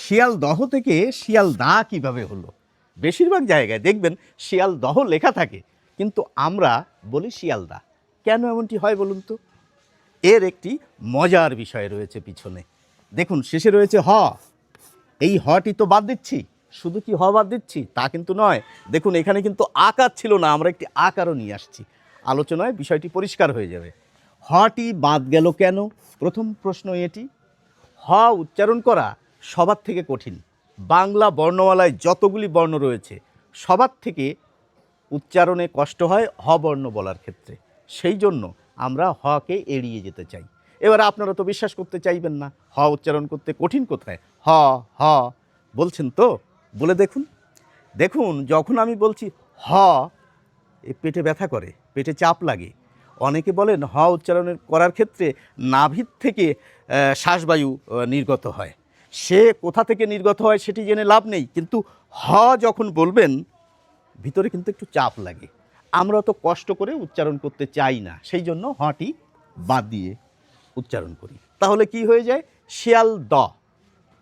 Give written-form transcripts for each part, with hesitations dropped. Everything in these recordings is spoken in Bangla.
শিয়ালদহ থেকে শিয়ালদা কিভাবে হলো? বেশিরভাগ জায়গায় দেখবেন শিয়ালদহ লেখা থাকে, কিন্তু আমরা বলি শিয়ালদা। কেন এমনটি হয় বলুন তো? এর একটি মজার বিষয় রয়েছে পিছনে। দেখুন, শেষে রয়েছে হ। এই হটি তো বাদ দিচ্ছি। শুধু কি হ বাদ দিচ্ছি তা কিন্তু নয়। দেখুন, এখানে কিন্তু আকার ছিল না, আমরা একটি আকারও নিয়ে আসছি। আলোচনায় বিষয়টি পরিষ্কার হয়ে যাবে। হটি বাদ গেল কেন? প্রথম প্রশ্ন এটি। হ উচ্চারণ করা সবার থেকে কঠিন। বাংলা বর্ণমালায় যতগুলি বর্ণ রয়েছে সবার থেকে উচ্চারণে কষ্ট হয় হ বর্ণ বলার ক্ষেত্রে। সেই জন্য আমরা হকে এড়িয়ে যেতে চাই। এবার আপনারা তো বিশ্বাস করতে চাইবেন না, হ উচ্চারণ করতে কঠিন কোথায়? হ হ বলছেন তো, বলে দেখুন। দেখুন, যখন আমি বলছি হ, এ পেটে ব্যথা করে, পেটে চাপ লাগে। অনেকে বলেন হ উচ্চারণের করার ক্ষেত্রে নাভির থেকে শ্বাসবায়ু নির্গত হয়। সে কোথা থেকে নির্গত হয় সেটি জেনে লাভ নেই, কিন্তু হ যখন বলবেন ভিতরে কিন্তু একটু চাপ লাগে। আমরা তো কষ্ট করে উচ্চারণ করতে চাই না, সেই জন্য হটি বাদ দিয়ে উচ্চারণ করি। তাহলে কি হয়ে যায়? শিয়াল দ।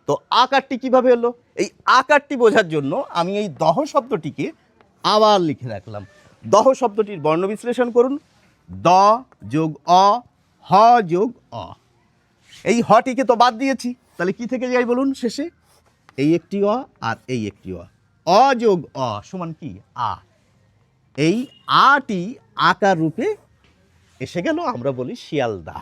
তো আকারটি কিভাবে এলো? এই আকারটি বোঝার জন্য আমি এই দহ শব্দটিকে আবার লিখে রাখলাম। দহ শব্দটির বর্ণ বিশ্লেষণ করুন। দ যোগ অ, হ যোগ অ। এই হটিকে তো বাদ দিয়েছি, তাহলে কি থেকে যাই বলুন শেষে? এই একটি অ আর এই একটি অ। অ যোগ অ সমান কি? আ। এই আটি আকার রূপে এসে গেল, আমরা বলি শিয়ালদা।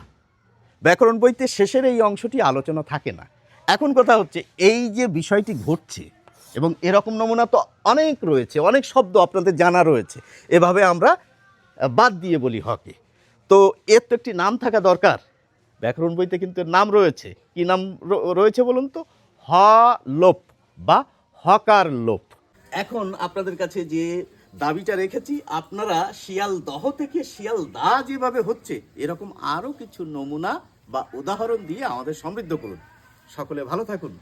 ব্যাকরণ বইতে শেষের এই অংশটি আলোচনা থাকে না। এখন কথা হচ্ছে, এই যে বিষয়টি ঘটছে, এবং এরকম নমুনা তো অনেক রয়েছে, অনেক শব্দ আপনাদের জানা রয়েছে, এভাবে আমরা বাদ দিয়ে বলি হকে। তো এর তো একটি নাম থাকা দরকার। ব্যাকরণ বইতে কিন্তু এর নাম রয়েছে। কি নাম রয়েছে বলুন তো? হ লোপ বা হকার লোপ। এখন আপনাদের কাছে যে দাবিটা রেখেছি, আপনারা শিয়ালদহ থেকে শিয়ালদা যেভাবে হচ্ছে এরকম আরও কিছু নমুনা বা উদাহরণ দিয়ে আমাদের সমৃদ্ধ করুন। সকলে ভালো থাকুন।